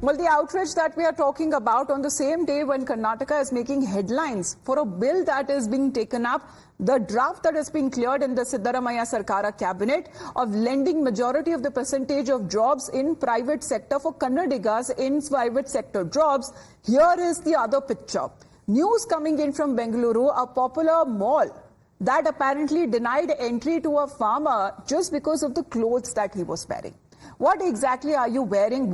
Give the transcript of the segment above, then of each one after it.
Well, the outrage that we are talking about on the same day when Karnataka is making headlines for a bill that is being taken up, the draft that has been cleared in the Siddaramaiah Sarkara cabinet of lending majority of the percentage of jobs in private sector for Kannadigas in private sector jobs. Here is the other picture. News coming in from Bengaluru, a popular mall that apparently denied entry to a farmer just because of the clothes that he was wearing. What exactly are you wearing?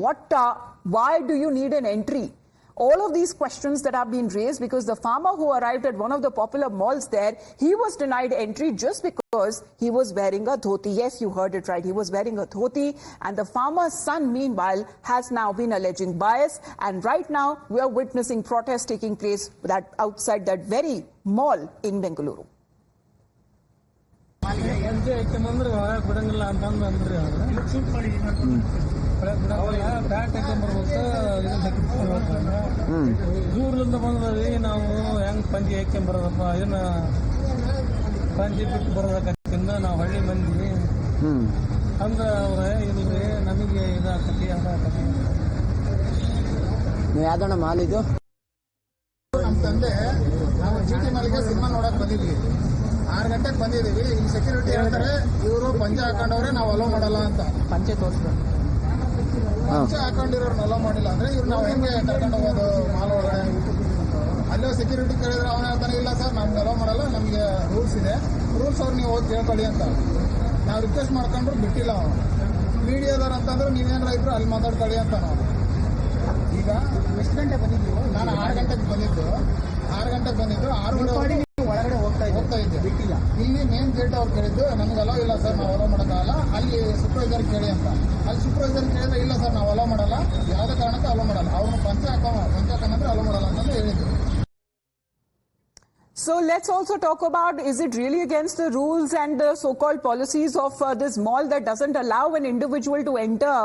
Why do you need an entry? All of these questions that have been raised because the farmer who arrived at one of the popular malls there, he was denied entry just because he was wearing a dhoti. Yes, you heard it right. He was wearing a dhoti, and the farmer's son, meanwhile, has now been alleging bias. And right now, we are witnessing protests taking place outside that very mall in Bengaluru. Pant ಹಾಕೊಂಡ್ಬರ್ಬೇಕು ದೂರದಿಂದ ಬಂದ್ರಿ ನಾವು ಹೆಂಗ್ ಪಂಚಿ ಹಾಕೊಂಡ್ಬರೋದಪ್ಪ ಇದನ್ನ ಪಂಚಿ ಬಿಟ್ಟು ಬರೋದಕ್ಕಿಂತ ನಾವು ಹಳ್ಳಿ ಮಂದಿ ಅಂದ್ರೆ ಅವ್ರೆ ಇಲ್ರಿ ನಮಗೆ ಇದಾಕತಿ ಅದಾಕತಿ. ಯಾವ್ದಣ್ಣ ಮಾಲ್ ಇದು? ನಮ್ಮ ತಂದೆ ನಾವು ಜಿಟಿ ಮಾಲ್ಗೆ ಸಿನಿಮಾ ನೋಡಕ್ ಬಂದಿದ್ವಿ. 6 ಗಂಟೆಗೆ ಬಂದಿದ್ದೀವಿ. ಇಲ್ಲಿ ಸೆಕ್ಯೂರಿಟಿ ಹೇಳ್ತಾರೆ ಇವರು ಪಂಚೆ ಹಾಕೊಂಡವ್ರೆ ನಾವು ಅಲೋ ಮಾಡಲ್ಲ ಅಂತ. ಪಂಚೆ ತೋರಿಸ್ತಾರೆ. ಪಂಚೆ ಹಾಕೊಂಡಿರೋರ್ನ ಅಲೋ ಮಾಡಿಲ್ಲ ಅಂದ್ರೆ ಇವ್ರು ನಾವು ಹೆಂಗೆ ಕರ್ಕೊಂಡು ಹೋಗೋದು ಮಾಲ್ ಒಳಗಡೆ? ಅಲ್ಲೇ ಸೆಕ್ಯೂರಿಟಿ ಕೇಳಿದ್ರೆ ಅವನ ಹೇಳ್ತಾನೆ ಇಲ್ಲ ಸರ್ ನಮ್ಗೆ ಅಲೋ ಮಾಡಲ್ಲ, ನಮಗೆ ರೂಲ್ಸ್ ಇದೆ, ರೂಲ್ಸ್ ಅವ್ರು ನೀವು ಹೋಗಿ ಕೇಳ್ಕೊಳ್ಳಿ ಅಂತ. ನಾವು ರಿಕ್ವೆಸ್ಟ್ ಮಾಡ್ಕೊಂಡ್ರು ಬಿಟ್ಟಿಲ್ಲ ಅವನು. ಮೀಡಿಯಾದವ್ರು ಅಂತಂದ್ರೆ ನೀವೇನಾರ ಇದ್ರು ಅಲ್ಲಿ ಮಾತಾಡ್ಕೊಳ್ಳಿ ಅಂತ ನಾವು. ಈಗ ಎಷ್ಟು ಗಂಟೆ ಬಂದಿದ್ದು? ನಾನು 6 ಗಂಟೆಗೆ ಬಂದಿದ್ದು. 6 ಗಂಟೆಗೆ ಒಳಗಡೆ ಹೋಗ್ತಾ ಇದ್ದೆ, ಬಿಟ್ಟಿಲ್ಲ. ಇಲ್ಲಿ ಮೇನ್ ಗೇಟ್ ಅವ್ರು ಕೇಳಿದ್ದು ನಮ್ಗೆ ಅಲೋ ಇಲ್ಲ ಸರ್, ನಾವು ಅಲೋ ಮಾಡೋಕ್ಕಾಗಲ್ಲ, ಅಲ್ಲಿ ಸೂಪರ್ವೈಸರ್ ಕೇಳಿ ಅಂತ. ಅಲ್ಲಿ ಸೂಪರ್ವೈಸರ್ ಕೇಳಿದ್ರೆ ಇಲ್ಲ ಸರ್ ನಾವು ಅಲೋ ಮಾಡಲ್ಲ, ಯಾವುದೇ ಕಾರಣಕ್ಕೂ ಅಲೋ ಮಾಡಲ್ಲ, ಅವ್ರನ್ನ ಪಂಚೆ ಹಾಕೊಂಡ್ರೆ ಅಲೋ ಮಾಡಲ್ಲ ಅಂತ ಹೇಳಿದ್ರು. So let's also talk about, is it really against the rules and the so-called policies of this mall that doesn't allow an individual to enter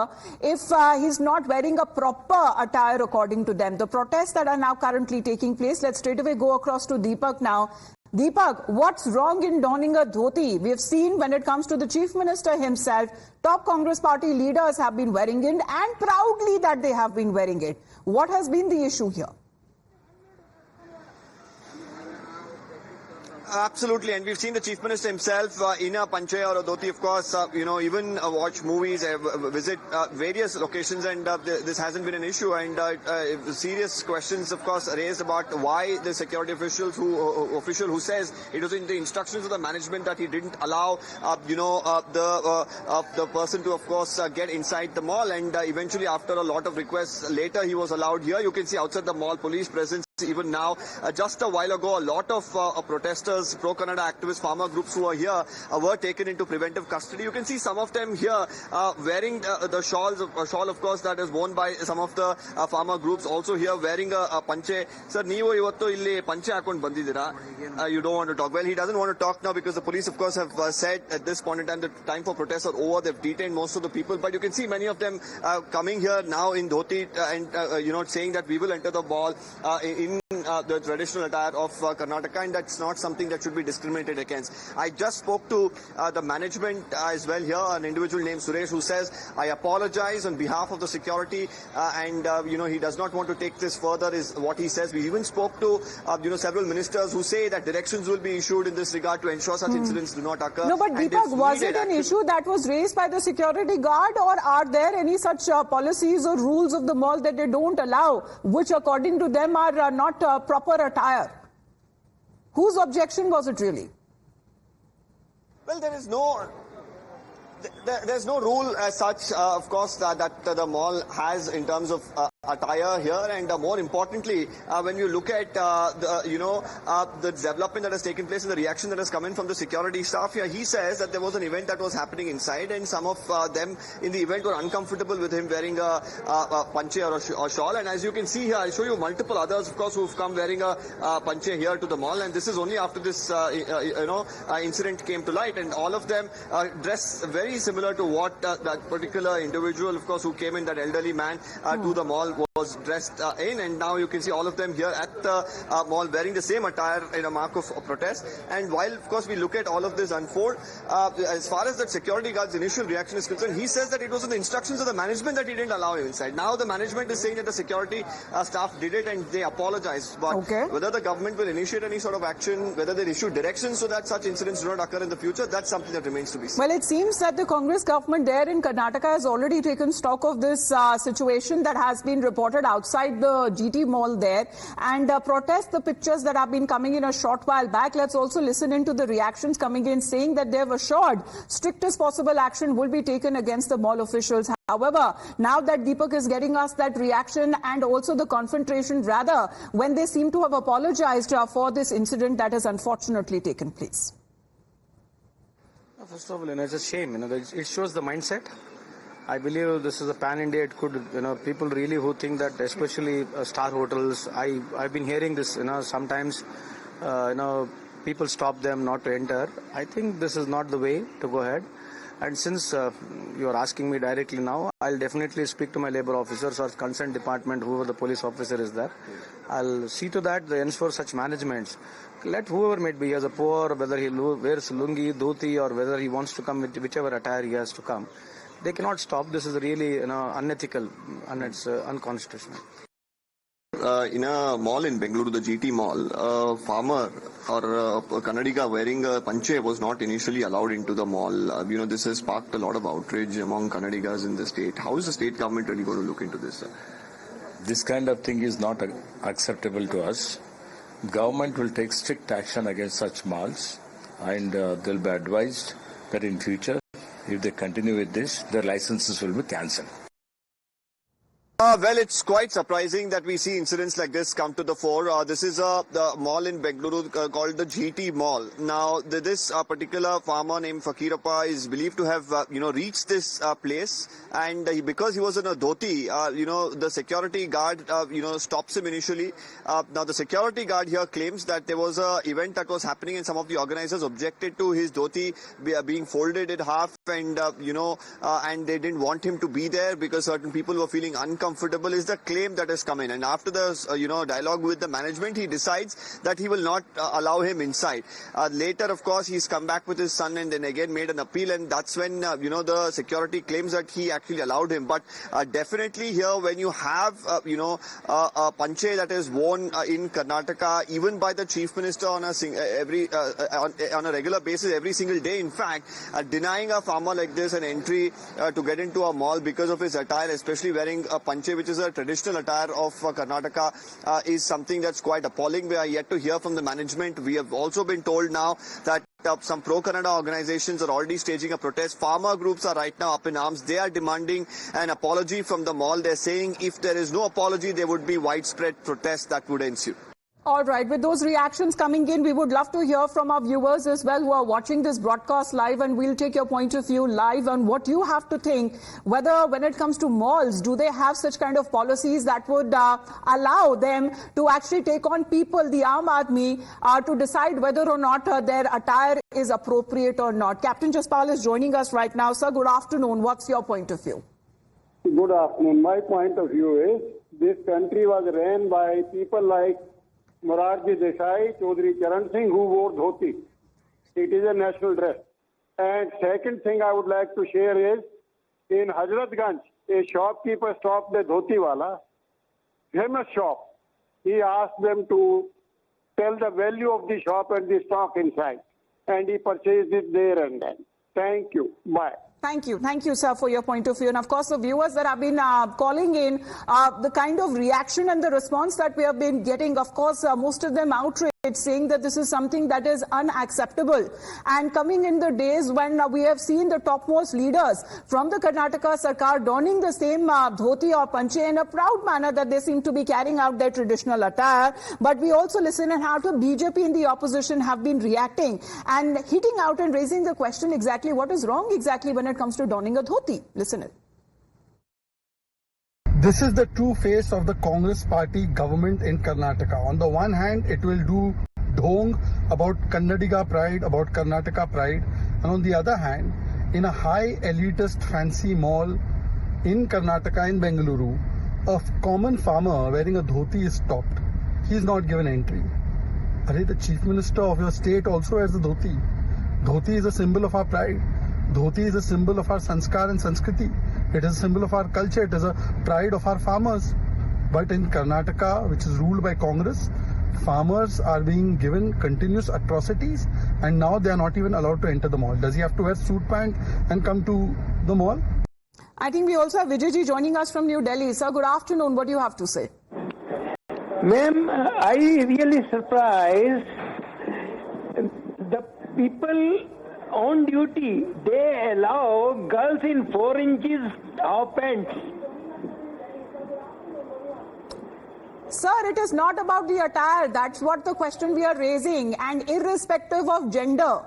if he's not wearing a proper attire according to them? The protests that are now currently taking place, let's straight away go across to Deepak now. Deepak, what's wrong in donning a dhoti? We've seen when it comes to the Chief Minister himself, top Congress party leaders have been wearing it and proudly that they have been wearing it. What has been the issue here? Absolutely, and we've seen the Chief Minister himself in a panche or a dhoti, of course, even watch movies, visit various locations, and this hasn't been an issue. And serious questions, of course, raised about why the security official who says it was in the instructions of the management that he didn't allow, the person to, of course, get inside the mall. And eventually, after a lot of requests, later he was allowed here. You can see outside the mall, police presence. Even now, just a while ago, a lot of protesters, pro-Kannada activists, farmer groups who are here were taken into preventive custody. You can see some of them here wearing the shawls, a shawl, of course, that is worn by some of the farmer groups. Also here wearing a panche. Sir, ನೀವು ಇವತ್ತು ಇಲ್ಲಿ ಪಂಚೆ ಹಾಕೊಂಡು ಬಂದಿದ್ದೀರಾ? You don't want to talk. Well, he doesn't want to talk now because the police, of course, have said at this point in time the time for protests are over. They've detained most of the people, but you can see many of them coming here now in dhoti and saying that we will enter the mall in the traditional attire of Karnataka, and that's not something that should be discriminated against. I just spoke to the management as well here, an individual named Suresh, who says, I apologize on behalf of the security, and he does not want to take this further, is what he says. We even spoke to several ministers who say that directions will be issued in this regard to ensure such incidents do not occur. No, but Deepak, was it an issue that was raised by the security guard, or are there any such policies or rules of the mall that they don't allow, which according to them are not proper attire? Whose objection was it really? Well, there's no rule as such, of course, that the mall has in terms of attire here, and more importantly, when you look at the development that has taken place and the reaction that has come in from the security staff here, he says that there was an event that was happening inside, and some of them in the event were uncomfortable with him wearing a panche or a shawl. And as you can see here, I'll show you multiple others, of course, who've come wearing a panche here to the mall, and this is only after this incident came to light, and all of them dress very similar to what that particular individual, of course, who came in, that elderly man, to the mall, was dressed in, and now you can see all of them here at the mall wearing the same attire in a mark of protest. And while of course we look at all of this unfold, as far as that security guard's initial reaction is concerned, he says that it was on the instructions of the management that he didn't allow him inside. Now the management is saying that the security staff did it and they apologized. But whether the government will initiate any sort of action, whether they issue directions so that such incidents do not occur in the future, that's something that remains to be seen. Well, it seems that the Congress government there in Karnataka has already taken stock of this situation that has been reported outside the GT mall there, and protest the pictures that have been coming in a short while back. Let's also listen into the reactions coming in, saying that they have assured strictest possible action will be taken against the mall officials. However, now that Deepak is getting us that reaction and also the confrontation, rather, when they seem to have apologized for this incident that has unfortunately taken place. First of all, it's a shame. It shows the mindset. I believe this is a pan-India. It could, people really who think that, especially star hotels. I've been hearing this. Sometimes, people stop them not to enter. I think this is not the way to go ahead. And since you are asking me directly now, I'll definitely speak to my labor officers or concerned department, whoever the police officer is there. I'll see to that they ensure such managements. Let whoever may be, as a poor, whether he wears lungi, dhoti, or whether he wants to come with whichever attire he has to come. They cannot stop. This is really unethical and it's unconstitutional. In a mall in Bengaluru, the GT mall, a farmer or a Kannadiga wearing a panche was not initially allowed into the mall. This has sparked a lot of outrage among Kannadigas in the state. How is the state government really going to look into this, sir? This kind of thing is not acceptable to us. Government will take strict action against such malls, and they'll be advised that in future, if they continue with this, their licenses will be cancelled. Well, it's quite surprising that we see incidents like this come to the fore. This is the mall in Bengaluru called the GT Mall. Now, this particular farmer named Fakirappa is believed to have, reached this place, and because he was in a dhoti, the security guard, stops him initially. Now, the security guard here claims that there was an event that was happening, and some of the organizers objected to his dhoti being folded in half, and and they didn't want him to be there because certain people were feeling uncomfortable. Is the claim that has come in, and after the dialogue with the management, he decides that he will not allow him inside. Later, of course, he's come back with his son and then again made an appeal, and that's when the security claims that he actually allowed him. But definitely here, when you have a panche that is worn in Karnataka, even by the chief minister on a regular basis, every single day, in fact, denying a farmer like this an entry to get into a mall because of his attire, especially wearing a panche, which is a traditional attire of Karnataka, is something that's quite appalling. We are yet to hear from the management. We have also been told now that some pro-Kannada organizations are already staging a protest. Farmer groups are right now up in arms. They are demanding an apology from the mall. They're saying if there is no apology, there would be widespread protests that would ensue. All right, with those reactions coming in, we would love to hear from our viewers as well who are watching this broadcast live, and we'll take your point of view live on what you have to think, whether when it comes to malls, do they have such kind of policies that would allow them to actually take on people, the Aam Aadmi, to decide whether or not their attire is appropriate or not. Captain Jaspal is joining us right now. Sir, good afternoon. What's your point of view? Good afternoon. My point of view is this country was ran by people like Morarji Desai, Chaudhry Charan Singh, who wore dhoti. It is a national dress. And second thing I would like to share is, in Hazratganj, a shopkeeper stopped a dhoti wala, famous shop. He asked them to tell the value of the shop and the stock inside. And he purchased it there and then. Thank you. Bye. Thank you, sir, for your point of view. And of course, the viewers that have been calling in, the kind of reaction and the response that we have been getting, of course, most of them outraged, saying that this is something that is unacceptable. And coming in the days when we have seen the topmost leaders from the Karnataka Sarkar donning the same dhoti or panche in a proud manner that they seem to be carrying out their traditional attire. But we also listen and how the BJP in the opposition have been reacting and hitting out and raising the question exactly what is wrong exactly when it comes to donning a dhoti. Listen it. This is the true face of the Congress party government in Karnataka. On the one hand, it will do dhong about Kannadiga pride, about Karnataka pride. And on the other hand, in a high elitist fancy mall in Karnataka, in Bengaluru, a common farmer wearing a dhoti is stopped. He is not given entry. The chief minister of your state also wears a dhoti. Dhoti is a symbol of our pride. Dhoti is a symbol of our sanskar and sanskriti. It is a symbol of our culture. It is a pride of our farmers. But in Karnataka, which is ruled by Congress, farmers are being given continuous atrocities, and now they are not even allowed to enter the mall. Does he have to wear suit pant and come to the mall? I think we also have Vijayji joining us from New Delhi. Sir, good afternoon. What do you have to say? Ma'am, I really surprised the people on duty. They allow girls in 4 inches of pants. Sir, it is not about the attire. That's what the question we are raising. And irrespective of gender,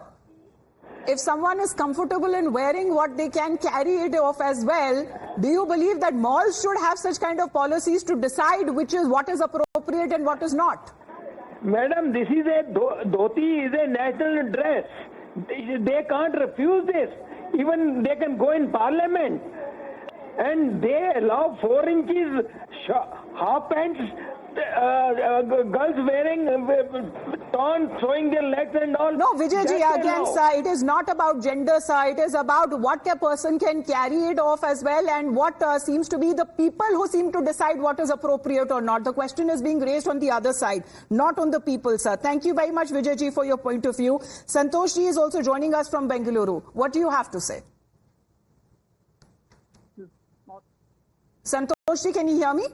if someone is comfortable in wearing what they can carry it off as well, do you believe that malls should have such kind of policies to decide what is appropriate and what is not? Madam, this is a dhoti is a national dress. They can't refuse this. Even they can go in parliament. And they allow 4 inches half pants, girls wearing torn, showing their legs and all. No, Vijayji, again, sir, it is not about gender, sir. It is about what a person can carry it off as well, and what seems to be the people who seem to decide what is appropriate or not. The question is being raised on the other side, not on the people, sir. Thank you very much, Vijayji, for your point of view. Santoshji is also joining us from Bengaluru. What do you have to say? Santoshji, can you hear me?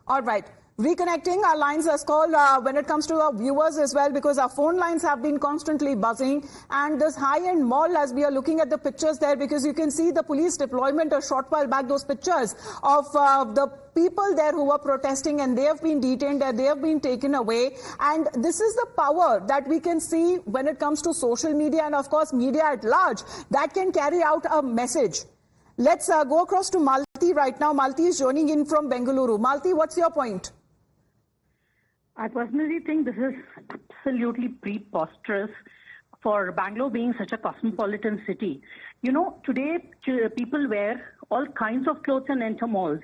All right. Reconnecting our lines as called when it comes to our viewers as well, because our phone lines have been constantly buzzing. And this high-end mall, as we are looking at the pictures there, because you can see the police deployment a short while back, those pictures of the people there who were protesting, and they have been detained and they have been taken away. And this is the power that we can see when it comes to social media and, of course, media at large that can carry out a message. Let's go across to Malti right now. Malti is joining in from Bengaluru. Malti, what's your point? I personally think this is absolutely preposterous for Bangalore being such a cosmopolitan city. You know, today people wear all kinds of clothes and enter malls.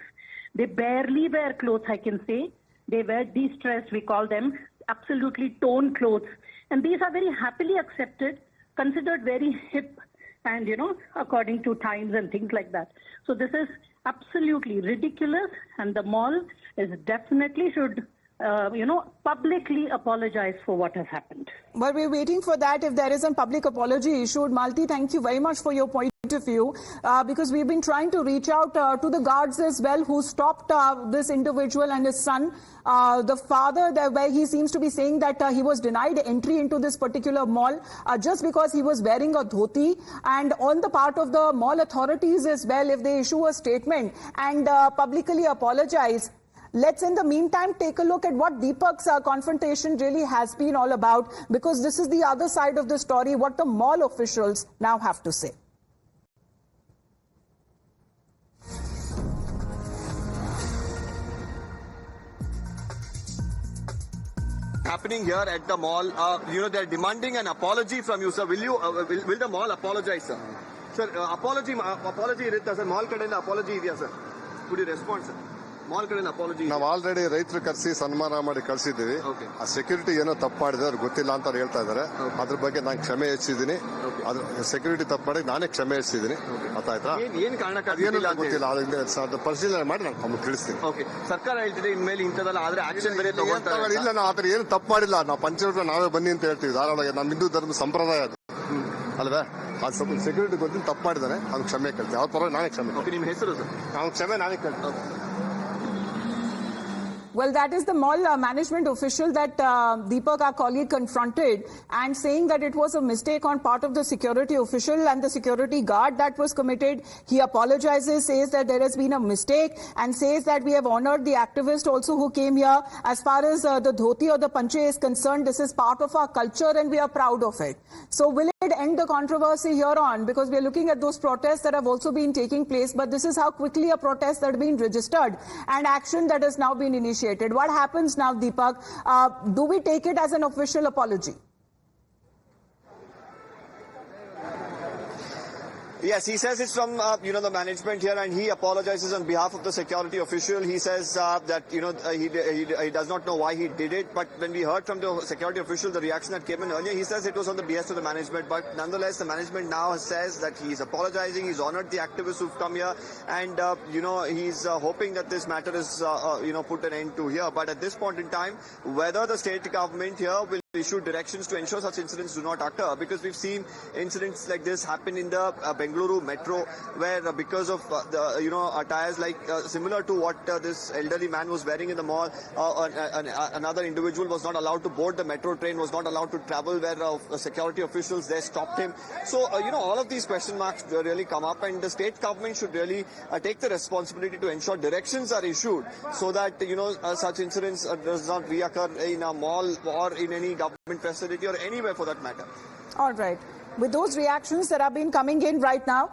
They barely wear clothes, I can say. They wear de-stressed, we call them, absolutely torn clothes. And these are very happily accepted, considered very hip, and, you know, according to times and things like that. So this is absolutely ridiculous, and the mall is definitely should, publicly apologize for what has happened. Well, we're waiting for that. If there is a public apology issued, Malti, thank you very much for your point of view, because we've been trying to reach out to the guards as well who stopped this individual and his son. The father, where he seems to be saying that he was denied entry into this particular mall just because he was wearing a dhoti. And on the part of the mall authorities as well, if they issue a statement and publicly apologize. Let's, in the meantime, take a look at what Deepak's confrontation really has been all about, because this is the other side of the story, what the mall officials now have to say. Happening here at the mall, they're demanding an apology from you, sir. Will the mall apologize, sir? Sir, apology irutta, sir. Mall kadenda apology idea, sir. Could you respond, sir? Mall ಕಡೆ apology ನಾವು already ರೈತರು ಕರೆಸಿ ಸನ್ಮಾನ ಮಾಡಿ ಕಳಿಸಿದ್ದೀವಿ. ಆ security ಏನೋ ತಪ್ಪು ಮಾಡಿದ್ರೆ ಅವ್ರಿಗೆ ಗೊತ್ತಿಲ್ಲ ಅಂತ ಹೇಳ್ತಾ ಇದ್ದಾರೆ. ಅದ್ರ ಬಗ್ಗೆ ನಾನು ಕ್ಷಮೆ ಯಾಚಿಸಿದ್ದೀನಿ. ಅದ್ರ ಸೆಕ್ಯೂರಿಟಿ ತಪ್ಪು ಮಾಡಿ ನಾನೇ ಕ್ಷಮೆ ಯಾಚಿಸಿದ್ದೀನಿ. ಗೊತ್ತಾಯ್ತಾ? ಏನ್ ಕಾರಣಕ್ಕೆ ಗೊತ್ತಿಲ್ಲ. ಅದನ್ನ ಪರಿಶೀಲನೆ ಮಾಡಿ ನಾನು ತಿಳಿಸ್ತೀನಿ. ಓಕೆ, ಸರ್ಕಾರ ಹೇಳ್ತಿದೆ ಇನ್ಮೇಲೆ ಇಂಥದಲ್ಲ ಆದ್ರೆ ಆಕ್ಷನ್ ಬೇರೆ ತಗೊಳ್ತಾರೆ. ಇಲ್ಲ, ನಾವು ಆತರ ಏನು ತಪ್ಪು ಮಾಡಿಲ್ಲ. ನಾವು ಪಂಚಾಯತ್ ನಾವೇ ಬನ್ನಿ ಅಂತ ಹೇಳ್ತೀವಿ. ಧಾರಾಳ ನಮ್ಮ ಹಿಂದೂ ಧರ್ಮ ಸಂಪ್ರದಾಯ ಅದು ಅಲ್ವೇ? ಅದು ಸ್ವಲ್ಪ ಸೆಕ್ಯೂರಿಟಿ ಗೊತ್ತಿಲ್ಲ, ತಪ್ಪು ಮಾಡಿದಾನೆ, ಅವ್ನು ಕ್ಷಮೆ ಕೇಳ್ತೀವಿ. ಅವ್ರ ಪರವಾಗಿ ನಾನೇ ಕ್ಷಮೆ. ನಿಮ್ಮ ಹೆಸರು ಸರ್? ಅವ್ನ ಕ್ಷಮೆ ನಾನೇ ಕೇಳ್ತೀನಿ. Well, that is the mall management official that Deepak, our colleague, confronted, and saying that it was a mistake on part of the security official and the security guard that was committed. He apologizes, says that there has been a mistake, and says that we have honored the activist also who came here. As far as the dhoti or the panche is concerned, this is part of our culture and we are proud of it. So will it end the controversy here on? Because we are looking at those protests that have also been taking place, but this is how quickly a protest that has been registered and action that has now been initiated. What happens now, Deepak? Do we take it as an official apology? Yes, he says it's from the management here, and he apologizes on behalf of the security official. He says that he does not know why he did it, but when we heard from the security official the reaction that came in earlier, he says it was on the behest of the management. But nonetheless, the management now says that he's apologizing. He's honored the activists who've come here, and he's hoping that this matter is put an end to here. But at this point in time, whether the state government here will issue directions to ensure such incidents do not occur, because we've seen incidents like this happen in the Bengaluru metro, where because of attires like similar to what this elderly man was wearing in the mall, another individual was not allowed to board the metro train, was not allowed to travel, where security officials there stopped him. So all of these question marks really come up, and the state government should really take the responsibility to ensure directions are issued so that such incidents does not reoccur in a mall or in any government facility or anywhere for that matter. All right. With those reactions that have been coming in right now,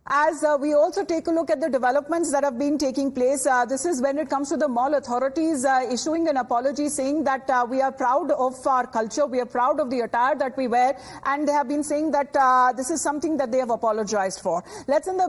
as we also take a look at the developments that have been taking place, this is when it comes to the mall authorities issuing an apology, saying that we are proud of our culture, we are proud of the attire that we wear, and they have been saying that this is something that they have apologized for. Let's